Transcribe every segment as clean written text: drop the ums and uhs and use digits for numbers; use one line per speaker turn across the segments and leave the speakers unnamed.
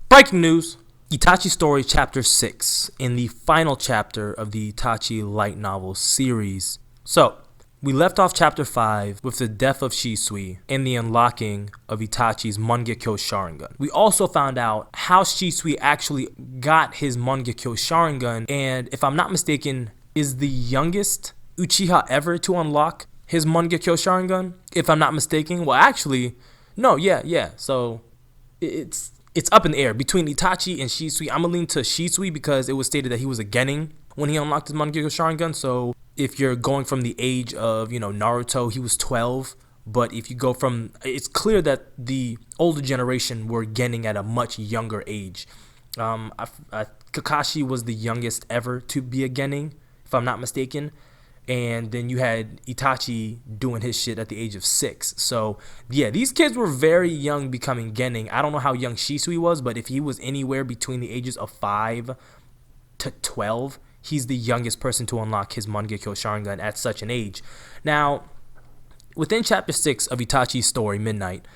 Breaking news. Itachi Story Chapter 6 in the final chapter of the Itachi light novel series. So, we left off Chapter 5 with the death of Shisui and the unlocking of Itachi's Mangekyo Sharingan. We also found out how Shisui actually got his Mangekyo Sharingan, and if I'm not mistaken, is the youngest Uchiha ever to unlock his Mangekyo Sharingan, if I'm not mistaken. Well, actually, no, yeah. So, it's up in the air between Itachi and Shisui. I'm gonna lean to Shisui because it was stated that he was a Genin when he unlocked his Mangekyo Sharingan. So if you're going from the age of, Naruto, he was 12. But if you go from, it's clear that the older generation were Genin at a much younger age. Kakashi was the youngest ever to be a Genin, if I'm not mistaken. And then you had Itachi doing his shit at the age of 6. So, yeah, these kids were very young becoming Genin. I don't know how young Shisui was, but if he was anywhere between the ages of 5 to 12, he's the youngest person to unlock his Mangekyo Sharingan at such an age. Now, within Chapter 6 of Itachi's story, Midnight,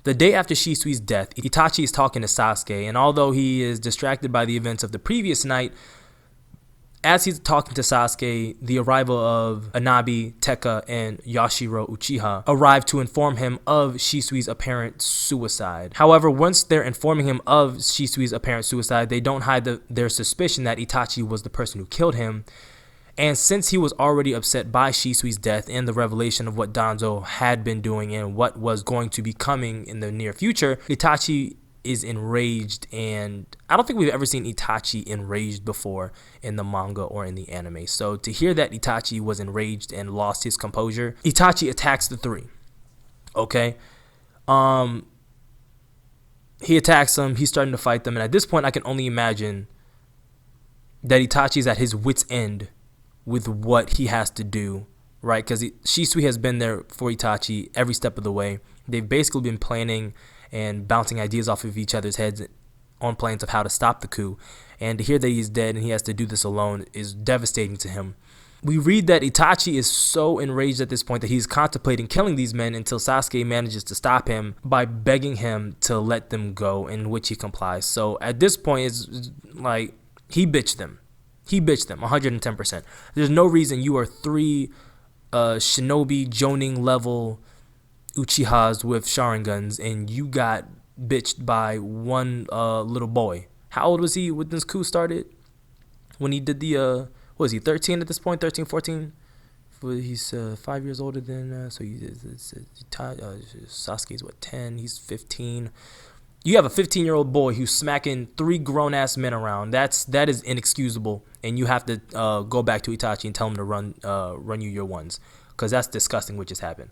the day after Shisui's death, Itachi is talking to Sasuke, and although he is distracted by the events of the previous night, as he's talking to Sasuke, the arrival of Anabi, Tekka, and Yashiro Uchiha arrive to inform him of Shisui's apparent suicide. However, once they're informing him of Shisui's apparent suicide, they don't hide their suspicion that Itachi was the person who killed him. And since he was already upset by Shisui's death and the revelation of what DANZO had been doing and what was going to be coming in the near future, Itachi is enraged, and I don't think we've ever seen Itachi enraged before in the manga or in the anime. So to hear that Itachi was enraged and lost his composure, Itachi attacks the three. Okay? He attacks them, he's starting to fight them, and at this point I can only imagine that Itachi's at his wit's end with what he has to do, right? Because Shisui has been there for Itachi every step of the way. They've basically been planning and bouncing ideas off of each other's heads on plans of how to stop the coup. And to hear that he's dead and he has to do this alone is devastating to him. We read that Itachi is so enraged at this point that he's contemplating killing these men until Sasuke manages to stop him by begging him to let them go, in which he complies. So at this point, it's like he bitched them. He bitched them 110%. There's no reason you are 3 Shinobi Jonin level Uchihas with Sharingans, and you got bitched by one little boy. How old was he when this coup started? When he did the, what was he, 13 at this point? 13, 14? He's 5 years older than, so Sasuke's what, 10? He's 15. You have a 15-year-old boy who's smacking 3 grown-ass men around. That is inexcusable, and you have to go back to Itachi and tell him to run you your ones, because that's disgusting what just happened.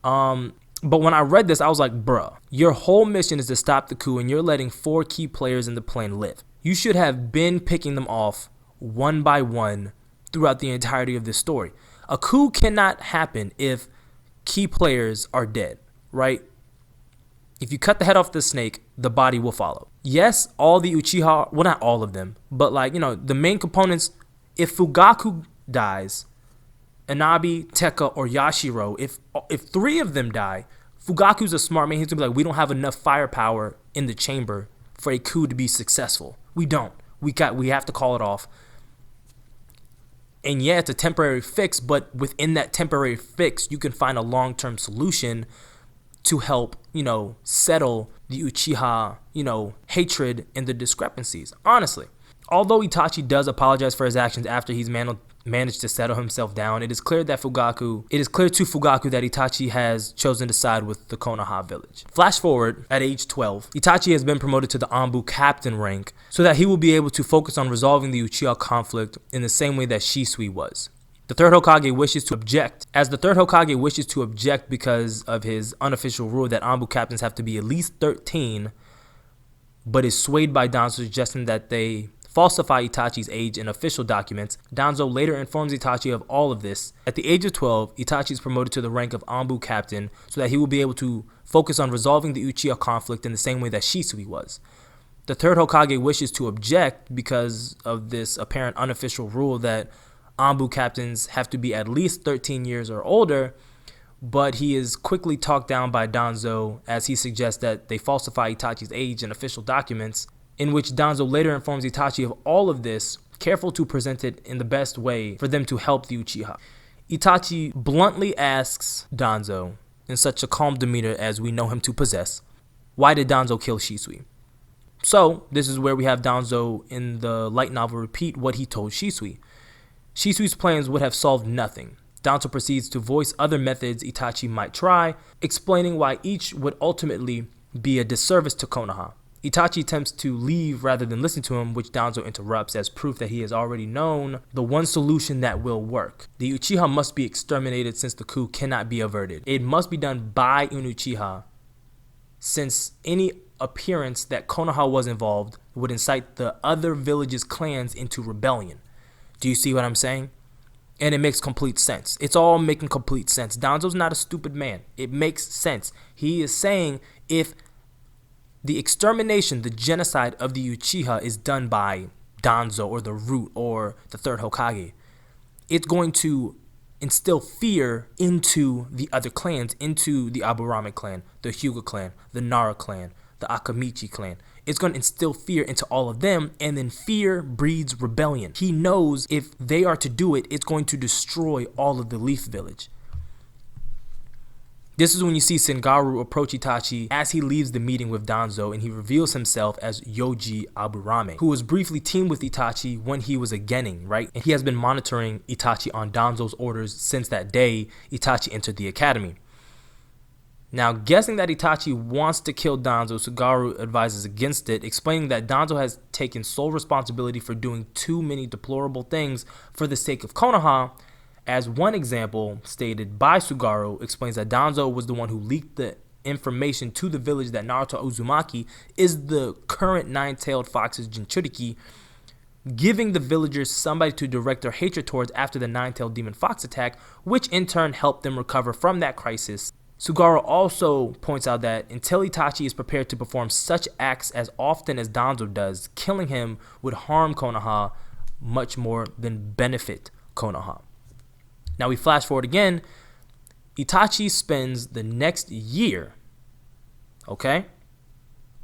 But when I read this, I was like, bruh, your whole mission is to stop the coup, and you're letting 4 key players in the plan live. You should have been picking them off one by one throughout the entirety of this story. A coup cannot happen if key players are dead, right? If you cut the head off the snake, the body will follow. Yes, all the Uchiha, well, not all of them, but the main components, if Fugaku dies, Anabi, Tekka, or Yashiro, if 3 of them die, Fugaku's a smart man. He's gonna be like, we don't have enough firepower in the chamber for a coup to be successful. We don't. We have to call it off. And yeah, it's a temporary fix, but within that temporary fix, you can find a long-term solution to help, settle the Uchiha, hatred and the discrepancies. Honestly, although Itachi does apologize for his actions after he's managed to settle himself down, it is clear to Fugaku that Itachi has chosen to side with the Konoha village. Flash forward, at age 12, Itachi has been promoted to the Anbu captain rank so that he will be able to focus on resolving the Uchiha conflict in the same way that Shisui was. The third Hokage wishes to object, because of his unofficial rule that Anbu captains have to be at least 13, but is swayed by DANZO suggesting that they falsify Itachi's age in official documents. DANZO later informs Itachi of all of this. At the age of 12, Itachi is promoted to the rank of Anbu captain so that he will be able to focus on resolving the Uchiha conflict in the same way that Shisui was. The third Hokage wishes to object because of this apparent unofficial rule that Anbu captains have to be at least 13 years or older, but he is quickly talked down by DANZO as he suggests that they falsify Itachi's age in official documents, in which DANZO later informs Itachi of all of this, careful to present it in the best way for them to help the Uchiha. Itachi bluntly asks DANZO, in such a calm demeanor as we know him to possess, why did DANZO kill Shisui? So, this is where we have DANZO in the light novel repeat what he told Shisui. Shisui's plans would have solved nothing. DANZO proceeds to voice other methods Itachi might try, explaining why each would ultimately be a disservice to Konoha. Itachi attempts to leave rather than listen to him, which DANZO interrupts as proof that he has already known the one solution that will work. The Uchiha must be exterminated since the coup cannot be averted. It must be done by an Uchiha, since any appearance that Konoha was involved would incite the other villages' clans into rebellion. Do you see what I'm saying? And it makes complete sense. It's all making complete sense. DANZO's not a stupid man. It makes sense. He is saying if the extermination, the genocide of the Uchiha is done by DANZO or the Root or the third Hokage, it's going to instill fear into the other clans, into the Aburame clan, the Hyuga clan, the Nara clan, the Akamichi clan. It's going to instill fear into all of them, and then fear breeds rebellion. He knows if they are to do it, it's going to destroy all of the Leaf Village. This is when you see Sengaru approach Itachi as he leaves the meeting with DANZO, and he reveals himself as Yoji Aburame, who was briefly teamed with Itachi when he was a Genin, right? And he has been monitoring Itachi on DANZO's orders since that day Itachi entered the academy. Now, guessing that Itachi wants to kill DANZO, Sengaru advises against it, explaining that DANZO has taken sole responsibility for doing too many deplorable things for the sake of Konoha. As one example stated by Sengaru explains that DANZO was the one who leaked the information to the village that Naruto Uzumaki is the current nine-tailed fox's Jinchuriki, giving the villagers somebody to direct their hatred towards after the nine-tailed demon fox attack, which in turn helped them recover from that crisis. Sengaru also points out that until Itachi is prepared to perform such acts as often as DANZO does, killing him would harm Konoha much more than benefit Konoha. Now we flash forward again. Itachi spends the next year, okay?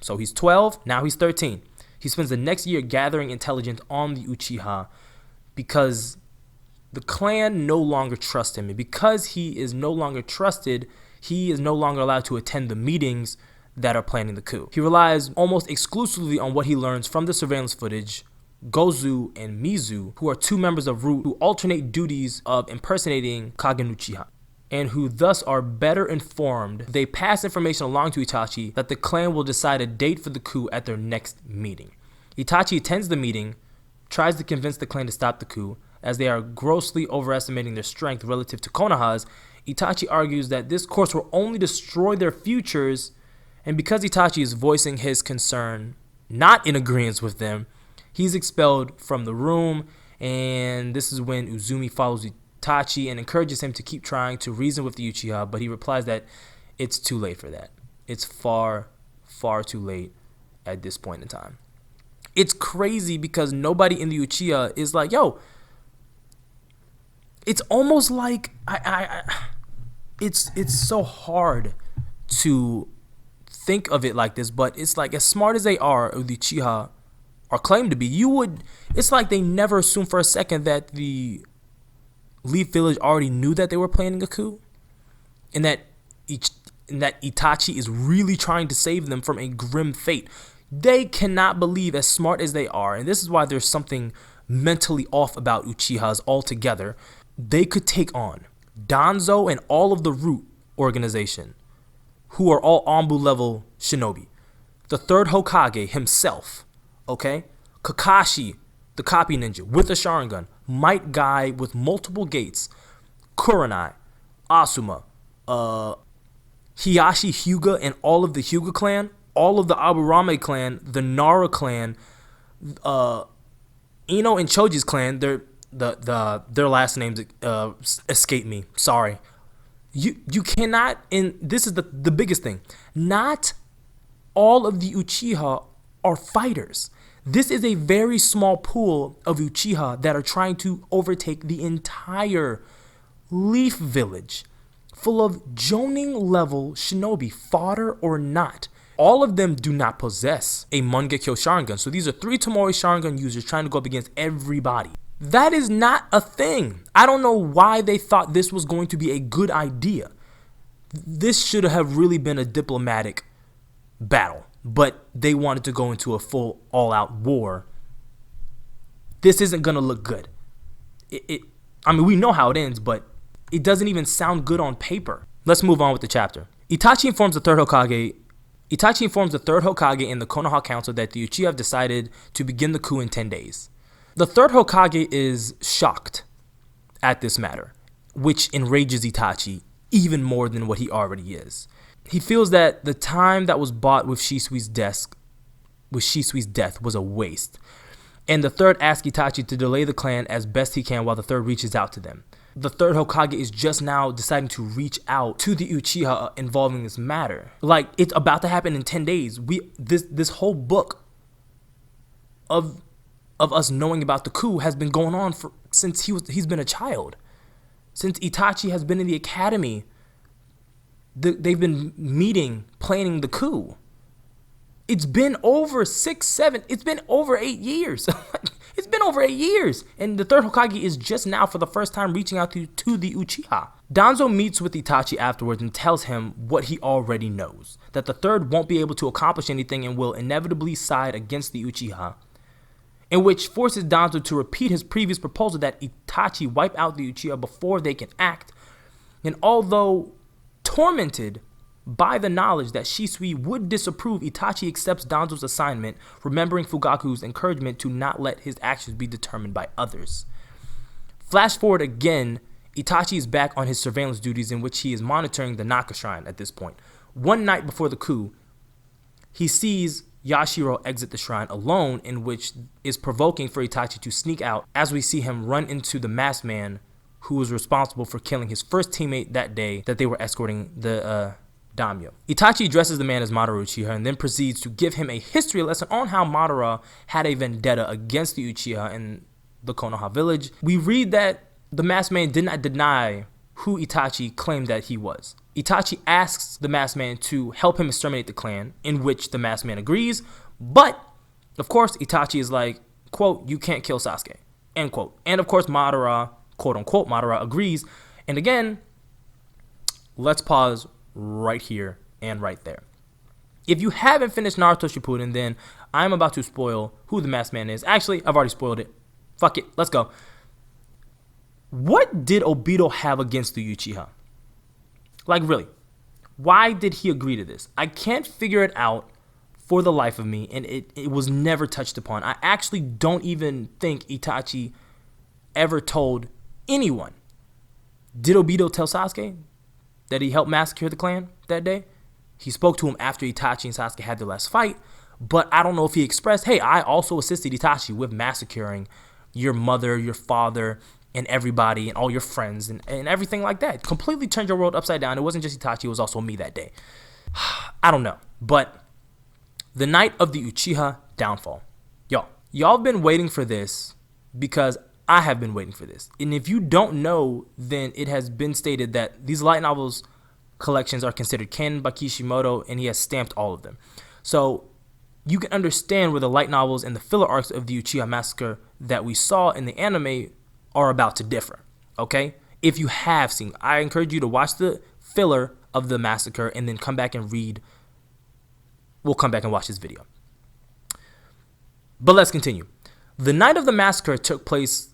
So he's 12, now he's 13. He spends the next year gathering intelligence on the Uchiha because the clan no longer trusts him. And because he is no longer trusted, he is no longer allowed to attend the meetings that are planning the coup. He relies almost exclusively on what he learns from the surveillance footage, Gozu and Mizu, who are two members of Root who alternate duties of impersonating Kage Uchiha, and who thus are better informed. They pass information along to Itachi that the clan will decide a date for the coup at their next meeting. Itachi attends the meeting, tries to convince the clan to stop the coup, as they are grossly overestimating their strength relative to Konoha's. Itachi argues that this course will only destroy their futures, and because Itachi is voicing his concern, not in agreement with them, he's expelled from the room, and this is when Uzumi follows Itachi and encourages him to keep trying to reason with the Uchiha, but he replies that it's too late for that. It's far, far too late at this point in time. It's crazy because nobody in the Uchiha is like, yo, it's almost like it's so hard to think of it like this, but it's like as smart as they are, the Uchiha are claimed to be, it's like they never assumed for a second that the Leaf Village already knew that they were planning a coup, and that Itachi is really trying to save them from a grim fate. They cannot believe, as smart as they are, and this is why there's something mentally off about Uchihas altogether. They could take on DANZO and all of the Root organization, who are all Anbu level shinobi, the third Hokage himself, okay, Kakashi, the copy ninja with a Sharingan, Might Guy with multiple gates, Kurenai, Asuma, Hiyashi Hyuga and all of the Hyuga clan, all of the Aburame clan, the Nara clan, Ino and Choji's clan. Their last names escape me. Sorry. You cannot, and this is the biggest thing. Not all of the Uchiha are fighters. This is a very small pool of Uchiha that are trying to overtake the entire Leaf Village. full of Jonin level shinobi, fodder or not. All of them do not possess a Mangekyo Sharingan. So these are 3 Tomori Sharingan users trying to go up against everybody. That is not a thing. I don't know why they thought this was going to be a good idea. This should have really been a diplomatic battle, but they wanted to go into a full all-out war. This isn't going to look good. I mean, we know how it ends, but it doesn't even sound good on paper. Let's move on with the chapter. Itachi informs the third Hokage and the Konoha Council that the Uchiha have decided to begin the coup in 10 days. The third Hokage is shocked at this matter, which enrages Itachi even more than what he already is. He feels that the time that was bought with Shisui's death was a waste. And the third asks Itachi to delay the clan as best he can while the third reaches out to them. The third Hokage is just now deciding to reach out to the Uchiha involving this matter. Like, it's about to happen in 10 days. This whole book of us knowing about the coup has been going on since he's been a child. Since Itachi has been in the academy, they've been meeting, planning the coup. It's been over 6, 7, it's been over 8 years. It's been over 8 years. And the third Hokage is just now for the first time reaching out to the Uchiha. Danzo meets with Itachi afterwards and tells him what he already knows. That the third won't be able to accomplish anything and will inevitably side against the Uchiha. In which forces Danzo to repeat his previous proposal that Itachi wipe out the Uchiha before they can act. And although tormented by the knowledge that Shisui would disapprove, Itachi accepts Danzo's assignment, remembering Fugaku's encouragement to not let his actions be determined by others. Flash forward again, Itachi is back on his surveillance duties in which he is monitoring the Naka Shrine at this point. One night before the coup, he sees Yashiro exit the shrine alone, in which is provoking for Itachi to sneak out as we see him run into the masked man who was responsible for killing his first teammate that day that they were escorting the Daimyo. Itachi addresses the man as Madara Uchiha and then proceeds to give him a history lesson on how Madara had a vendetta against the Uchiha in the Konoha village. We read that the masked man did not deny who Itachi claimed that he was. Itachi asks the masked man to help him exterminate the clan, in which the masked man agrees, but of course Itachi is like, quote, "You can't kill Sasuke," end quote. And of course Madara, quote unquote, Madara agrees. And again, let's pause right here and right there. If you haven't finished Naruto Shippuden, then I'm about to spoil who the masked man is. Actually, I've already spoiled it. Fuck it, let's go. What did Obito have against the Uchiha? Like, really, why did he agree to this? I can't figure it out for the life of me, and it was never touched upon. I actually don't even think Itachi ever told anyone. Did Obito tell Sasuke that he helped massacre the clan that day? He spoke to him after Itachi and Sasuke had their last fight, but I don't know if he expressed, hey, I also assisted Itachi with massacring your mother, your father, and everybody, and all your friends, and everything like that. Completely turned your world upside down. It wasn't just Itachi, it was also me that day. I don't know. But the night of the Uchiha downfall. Y'all been waiting for this because I have been waiting for this. And if you don't know, then it has been stated that these light novels collections are considered canon by Kishimoto, and he has stamped all of them. So you can understand where the light novels and the filler arcs of the Uchiha massacre that we saw in the anime are about to differ, okay? If you have seen, I encourage you to watch the filler of the massacre and then come back and read. We'll come back and watch this video. But let's continue. The night of the massacre took place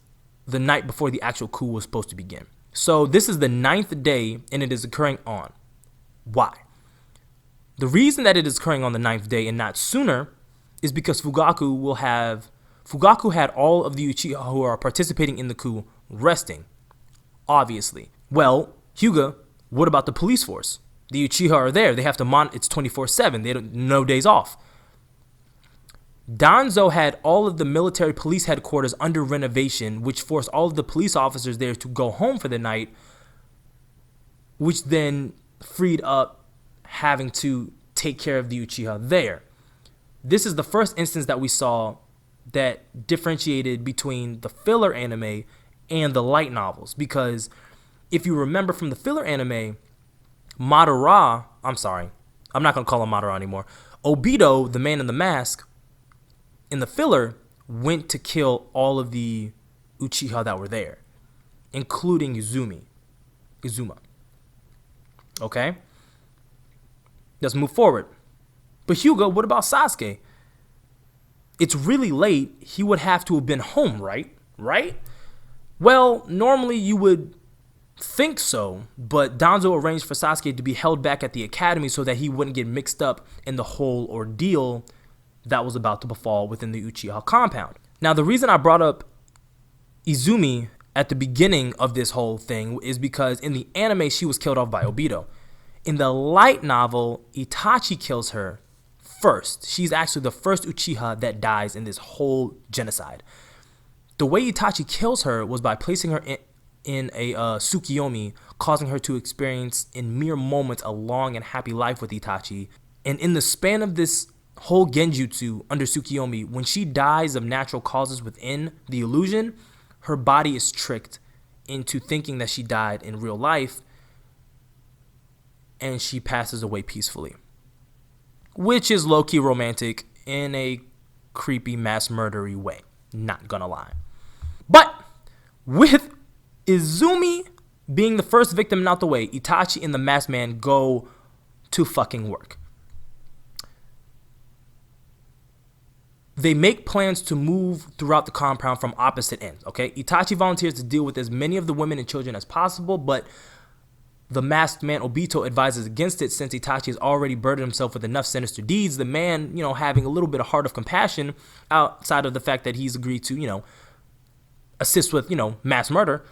the night before the actual coup was supposed to begin. So this is the 9th day, and it is occurring on. Why? The reason that it is occurring on the 9th day and not sooner is because Fugaku had all of the Uchiha who are participating in the coup resting, obviously. Well, Hyuga, what about the police force? The Uchiha are there. They have to it's 24/7. They don't, no days off. Danzo had all of the military police headquarters under renovation, which forced all of the police officers there to go home for the night, which then freed up having to take care of the Uchiha there. This is the first instance that we saw that differentiated between the filler anime and the light novels, because if you remember from the filler anime, Madara, I'm sorry, I'm not going to call him Madara anymore. Obito, the man in the mask, in the filler, went to kill all of the Uchiha that were there, including Izuma. Okay? Let's move forward. But Hugo, what about Sasuke? It's really late. He would have to have been home, right? Right? Well, normally you would think so, but Danzo arranged for Sasuke to be held back at the academy so that he wouldn't get mixed up in the whole ordeal that was about to befall within the Uchiha compound. Now, the reason I brought up Izumi at the beginning of this whole thing is because in the anime, she was killed off by Obito. In the light novel, Itachi kills her first. She's actually the first Uchiha that dies in this whole genocide. The way Itachi kills her was by placing her in a Tsukiyomi, causing her to experience in mere moments a long and happy life with Itachi. And in the span of this whole genjutsu under Tsukiyomi, when she dies of natural causes within the illusion, her body is tricked into thinking that she died in real life, and she passes away peacefully. Which is low-key romantic in a creepy mass murdery way. Not gonna lie. But with Izumi being the first victim and out the way, Itachi and the masked man go to fucking work. They make plans to move throughout the compound from opposite ends, okay? Itachi volunteers to deal with as many of the women and children as possible, but the masked man Obito advises against it since Itachi has already burdened himself with enough sinister deeds. The man, having a little bit of heart of compassion outside of the fact that he's agreed to, assist with, mass murder.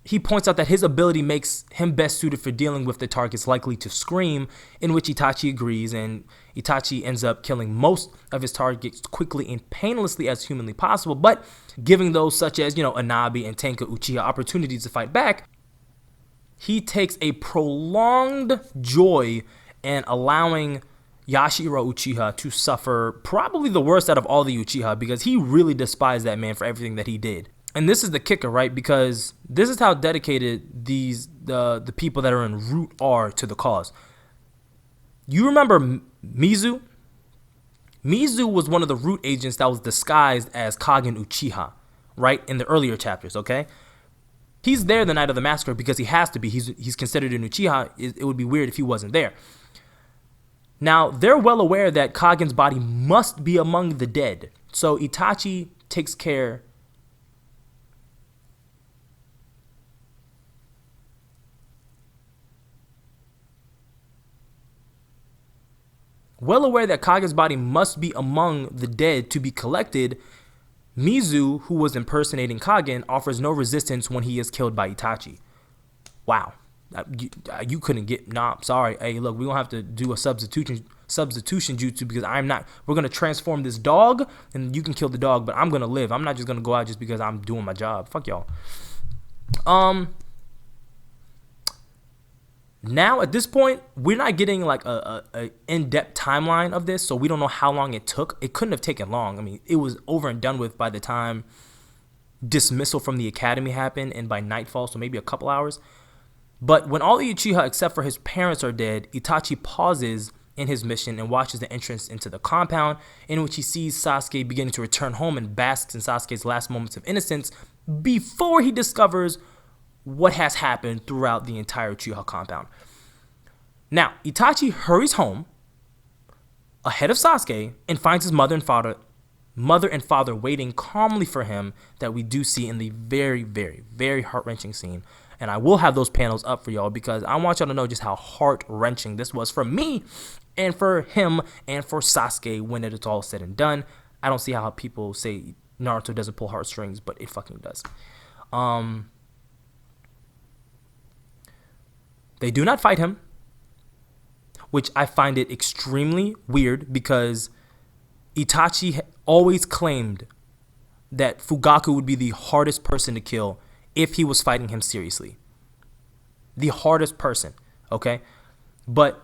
He points out that his ability makes him best suited for dealing with the targets likely to scream, in which Itachi agrees, and Itachi ends up killing most of his targets quickly and painlessly as humanly possible, but giving those such as, Anabi and Tenka Uchiha opportunities to fight back. He takes a prolonged joy in allowing Yashiro Uchiha to suffer probably the worst out of all the Uchiha, because he really despised that man for everything that he did. And this is the kicker, right? Because this is how dedicated the people that are in Root are to the cause. You remember Mizu? Mizu was one of the Root agents that was disguised as Kagen Uchiha, right? In the earlier chapters, okay? He's there the night of the massacre because he has to be. He's considered an Uchiha. It would be weird if he wasn't there. Now, they're well aware that Kagen's body must be among the dead. So Itachi takes care Well aware that Kage's body must be among the dead to be collected, Mizu, who was impersonating Kagen, offers no resistance when he is killed by Itachi. Wow. You couldn't get... Nah, sorry. Hey, look, we're going to have to do a substitution jutsu because we're going to transform this dog, and you can kill the dog, but I'm going to live. I'm not just going to go out just because I'm doing my job. Fuck y'all. Now, at this point, we're not getting like a in-depth timeline of this, so we don't know how long it took. It couldn't have taken long. I mean, it was over and done with by the time dismissal from the academy happened and by nightfall, so maybe a couple hours. But when all the Uchiha except for his parents are dead, Itachi pauses in his mission and watches the entrance into the compound, in which he sees Sasuke beginning to return home and basks in Sasuke's last moments of innocence before he discovers what has happened throughout the entire Uchiha compound. Now, Itachi hurries home ahead of Sasuke and finds his mother and father waiting calmly for him, that we do see in the very, very, very heart-wrenching scene. And I will have those panels up for y'all because I want y'all to know just how heart-wrenching this was for me and for him and for Sasuke when it is all said and done. I don't see how people say Naruto doesn't pull heartstrings, but it fucking does. They do not fight him, which I find it extremely weird because Itachi always claimed that Fugaku would be the hardest person to kill if he was fighting him seriously. The hardest person, okay? But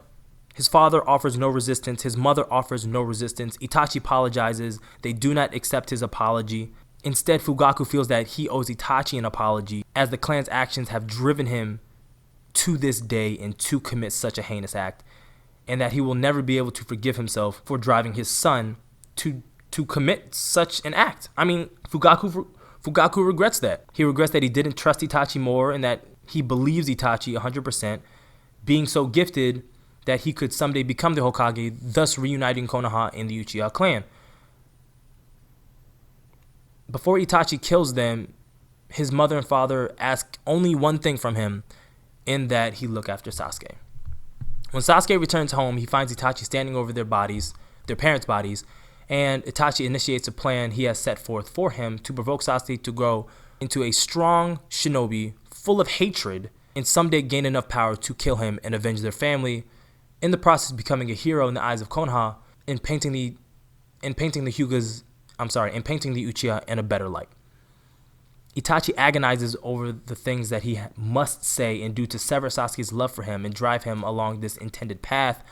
his father offers no resistance. His mother offers no resistance. Itachi apologizes. They do not accept his apology. Instead, Fugaku feels that he owes Itachi an apology, as the clan's actions have driven him to this day and to commit such a heinous act, and that he will never be able to forgive himself for driving his son to commit such an act. I mean, Fugaku regrets that. He regrets that he didn't trust Itachi more, and that he believes Itachi 100%, being so gifted that he could someday become the Hokage, thus reuniting Konoha and the Uchiha clan. Before Itachi kills them, his mother and father ask only one thing from him, in that he look after Sasuke. When Sasuke returns home, he finds Itachi standing over their parents' bodies, and Itachi initiates a plan he has set forth for him to provoke Sasuke to grow into a strong shinobi full of hatred and someday gain enough power to kill him and avenge their family, in the process becoming a hero in the eyes of Konoha and painting the Uchiha in a better light. Itachi agonizes over the things that he must say and do to sever Sasuke's love for him and drive him along this intended path,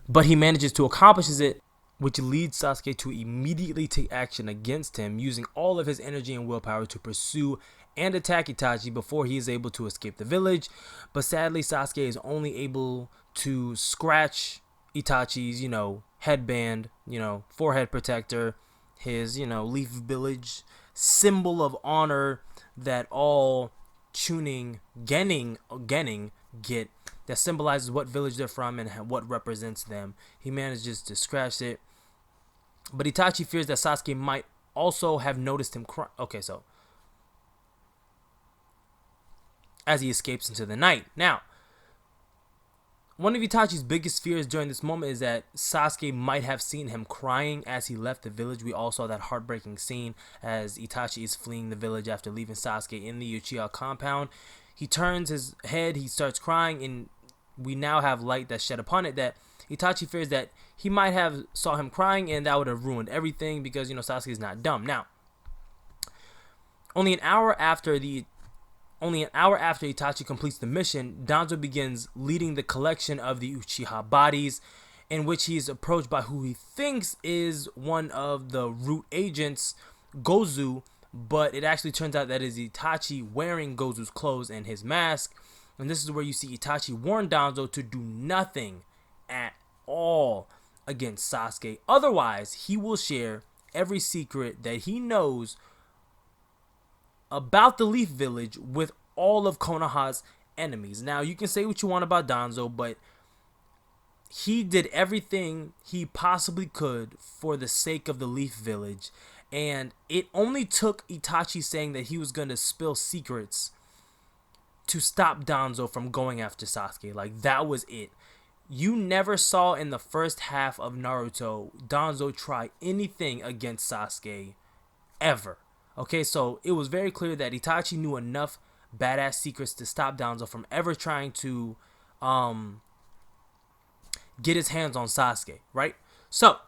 but he manages to accomplish it, which leads Sasuke to immediately take action against him, using all of his energy and willpower to pursue and attack Itachi before he is able to escape the village. But sadly, Sasuke is only able to scratch Itachi's, headband, forehead protector, his, leaf village symbol of honor that all Chunin Genin get, that symbolizes what village they're from and what represents them. He manages to scratch it, but Itachi fears that Sasuke might also have noticed him cry. Okay, so as he escapes into the night. Now, one of Itachi's biggest fears during this moment is that Sasuke might have seen him crying as he left the village. We all saw that heartbreaking scene as Itachi is fleeing the village after leaving Sasuke in the Uchiha compound. He turns his head, he starts crying, and we now have light that's shed upon it that Itachi fears that he might have saw him crying, and that would have ruined everything because, Sasuke is not dumb. Now, only an hour after Itachi completes the mission, DANZO begins leading the collection of the Uchiha bodies, in which he is approached by who he thinks is one of the root agents, Gozu, but it actually turns out that is Itachi wearing Gozu's clothes and his mask. And this is where you see Itachi warn DANZO to do nothing at all against Sasuke. Otherwise, he will share every secret that he knows about the Leaf Village with all of Konoha's enemies. Now, you can say what you want about DANZO, but he did everything he possibly could for the sake of the Leaf Village. And it only took Itachi saying that he was going to spill secrets to stop DANZO from going after Sasuke. Like, that was it. You never saw in the first half of Naruto DANZO try anything against Sasuke ever. Okay, so it was very clear that Itachi knew enough badass secrets to stop DANZO from ever trying to get his hands on Sasuke, right? So,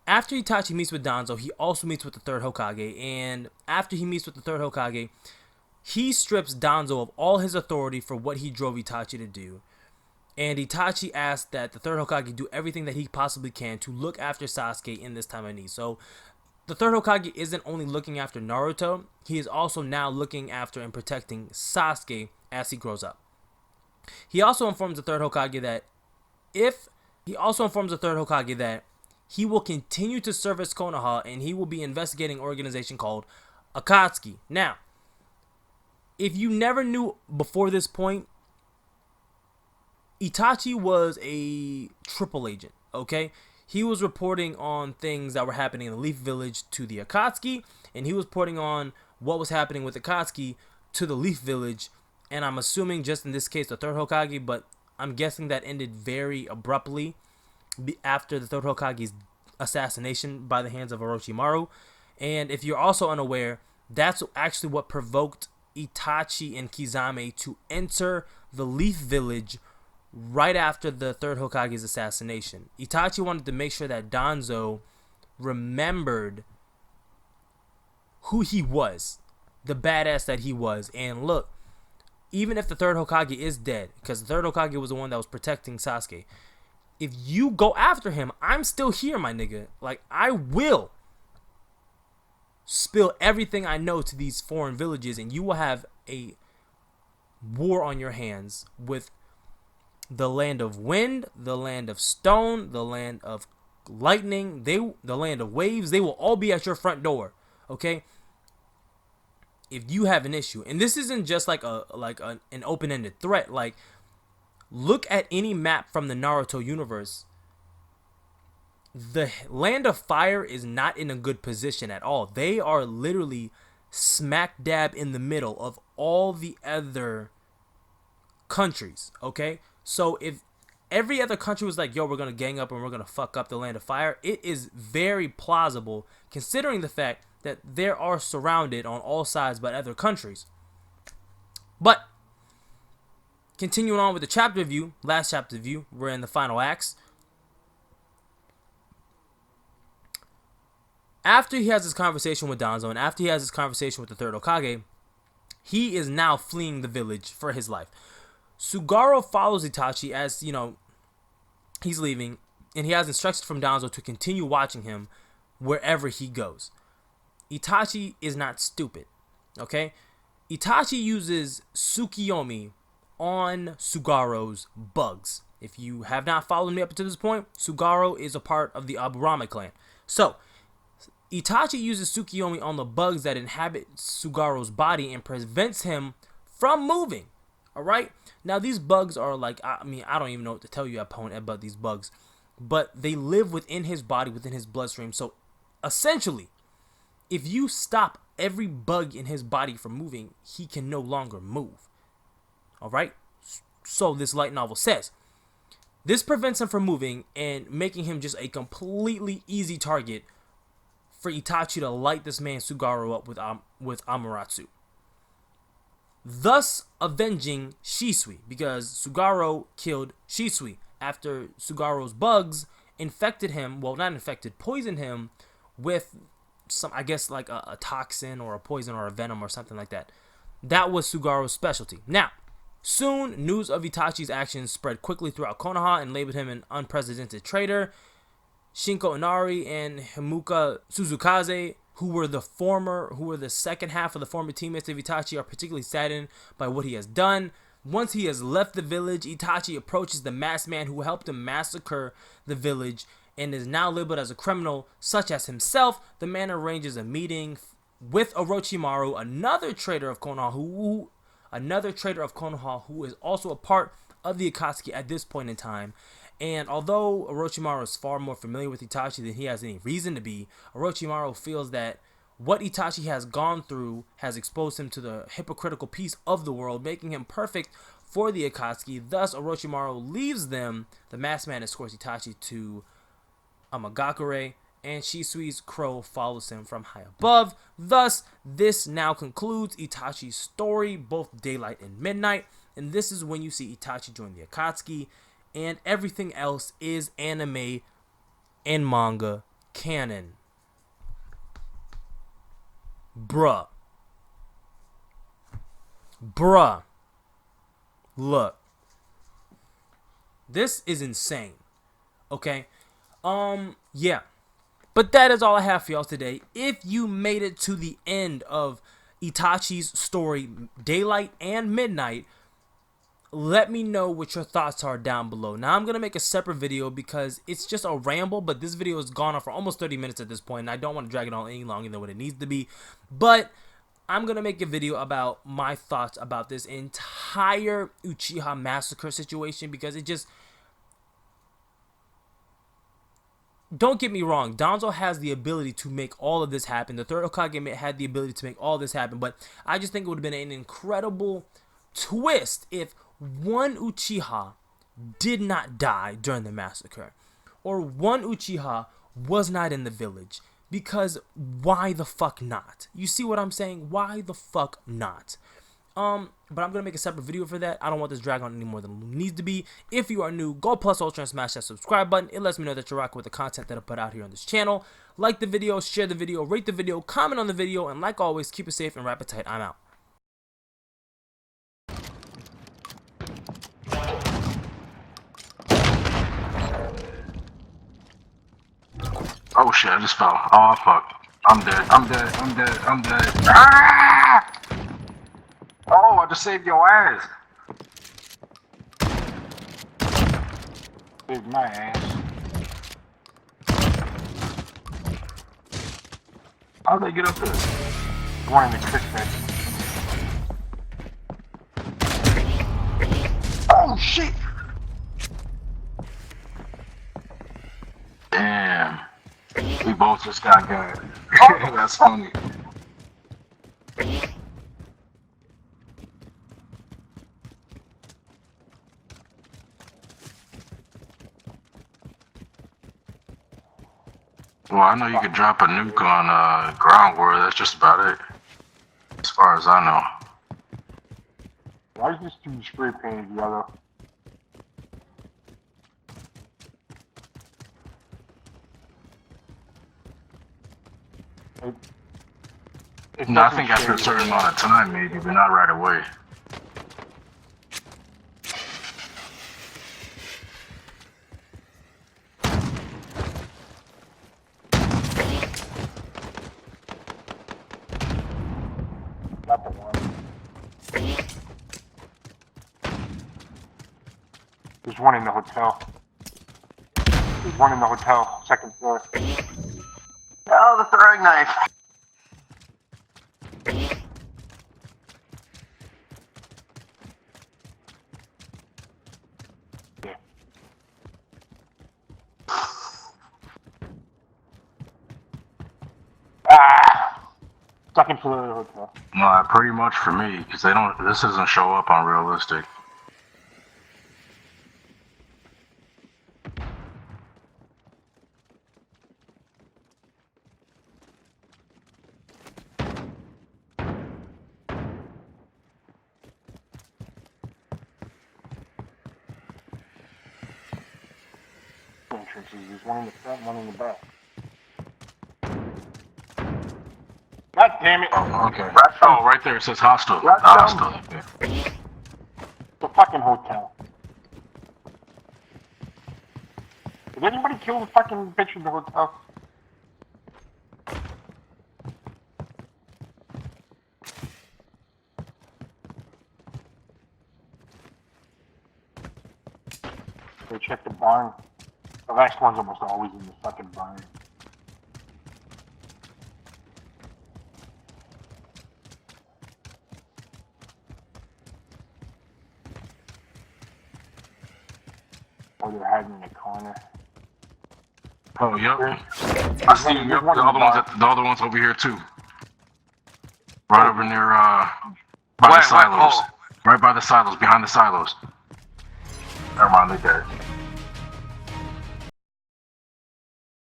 after Itachi meets with DANZO, he also meets with the third Hokage, and after he meets with the third Hokage, he strips DANZO of all his authority for what he drove Itachi to do. And Itachi asks that the third Hokage do everything that he possibly can to look after Sasuke in this time of need. So, the third Hokage isn't only looking after Naruto, he is also now looking after and protecting Sasuke as he grows up. He also informs the third Hokage that he will continue to service Konoha and he will be investigating an organization called Akatsuki. Now, if you never knew before this point, Itachi was a triple agent, okay? He was reporting on things that were happening in the Leaf Village to the Akatsuki, and he was reporting on what was happening with Akatsuki to the Leaf Village, and I'm assuming just in this case the third Hokage, but I'm guessing that ended very abruptly after the third Hokage's assassination by the hands of Orochimaru. And if you're also unaware, that's actually what provoked Itachi and Kizame to enter the Leaf Village right after the third Hokage's assassination. Itachi wanted to make sure that DANZO remembered who he was, the badass that he was. And look, even if the third Hokage is dead, because the third Hokage was the one that was protecting Sasuke, if you go after him, I'm still here, my nigga. Like, I will spill everything I know to these foreign villages, and you will have a war on your hands with the land of wind, the land of stone, the land of lightning, the land of waves, they will all be at your front door. Okay? If you have an issue, and this isn't just like an open-ended threat. Like, look at any map from the Naruto universe. The land of fire is not in a good position at all. They are literally smack dab in the middle of all the other countries. Okay, so if every other country was like, yo, we're gonna gang up and we're gonna fuck up the land of fire, it is very plausible considering the fact that they are surrounded on all sides by other countries. But continuing on with the chapter review, last chapter review, we're in the final acts. After he has this conversation with Danzo and after he has this conversation with the third Hokage, he is now fleeing the village for his life. Sugaro follows Itachi as, you know, he's leaving, and he has instructions from Danzo to continue watching him wherever he goes. Itachi is not stupid, okay? Itachi uses Tsukiyomi on Sugaro's bugs. If you have not followed me up to this point, Sugaro is a part of the Aburame clan. So, Itachi uses Tsukiyomi on the bugs that inhabit Sugaro's body and prevents him from moving. Alright? Now, these bugs are like, I mean, I don't even know what to tell you, opponent, about these bugs. But they live within his body, within his bloodstream. So, essentially, if you stop every bug in his body from moving, he can no longer move. Alright? So, this light novel says. This prevents him from moving and making him just a completely easy target for Itachi to light this man Sugaro up with Amaterasu, thus avenging Shisui, because Sugaro killed Shisui after Sugaro's bugs infected him, well, not infected, poisoned him with some, I guess, like a toxin or a poison or a venom or something like that. That was Sugaro's specialty. Now, soon, news of Itachi's actions spread quickly throughout Konoha and labeled him an unprecedented traitor. Shinko Inari and Himuka Suzukaze, who were the second half of the former teammates of Itachi, are particularly saddened by what he has done. Once he has left the village, Itachi approaches the masked man who helped him massacre the village and is now labeled as a criminal such as himself. The man arranges a meeting with Orochimaru, another traitor of Konoha who is also a part of the Akatsuki at this point in time. And although Orochimaru is far more familiar with Itachi than he has any reason to be, Orochimaru feels that what Itachi has gone through has exposed him to the hypocritical piece of the world, making him perfect for the Akatsuki. Thus, Orochimaru leaves them. The masked man escorts Itachi to Amagakure, and Shisui's crow follows him from high above. Thus, this now concludes Itachi's story, both daylight and midnight. And this is when you see Itachi join the Akatsuki. And everything else is anime and manga canon. Bruh. Look. This is insane. Okay? Yeah. But that is all I have for y'all today. If you made it to the end of Itachi's story, Daylight and Midnight, let me know what your thoughts are down below. Now, I'm going to make a separate video because it's just a ramble, but this video has gone on for almost 30 minutes at this point, and I don't want to drag it on any longer than what it needs to be. But I'm going to make a video about my thoughts about this entire Uchiha massacre situation because it just... Don't get me wrong, Danzo has the ability to make all of this happen. The third Hokage had the ability to make all this happen, but I just think it would have been an incredible twist if one Uchiha did not die during the massacre, or one Uchiha was not in the village, because why the fuck not? You see what I'm saying? Why the fuck not? But I'm gonna make a separate video for that. I don't want this drag on any more than it needs to be. If you are new, go plus ultra and smash that subscribe button. It lets me know that you're rocking with the content that I put out here on this channel. Like the video, share the video, rate the video, comment on the video, and like always, keep it safe and wrap it tight. I'm out.
Oh shit, I just fell. Oh fuck. I'm dead. I'm dead. I'm dead. I'm dead. Ah! Oh, I just saved your ass. Saved my ass. How'd they get up there? One in the crick section. Oh shit! Damn. We both just got got. That's funny. Well, I know you could drop a nuke on ground war. That's just about it, as far as I know. Why is this dude spray painted yellow? No, I think after a certain amount of time, maybe, but not right away. Not the one. There's one in the hotel. There's one in the hotel, second floor. Oh, the throwing knife. Yeah. Ah! Second floor of the hotel. Nah, pretty much for me, because they don't. This doesn't show up on realistic. Entrances. There's one in the front, one in the back. God damn it! Oh, okay. Oh, right there it says hostile. Hostile. Yeah. The fucking hotel. Did anybody kill the fucking bitch in the hotel? They check the barn. The last one's almost always in the fucking barn. Or they're hiding in the corner. Oh, yep. I see them. Yep. The other one's over here too. Right over near by the silos. Oh. Right by the silos, behind the silos. Never mind, look at it.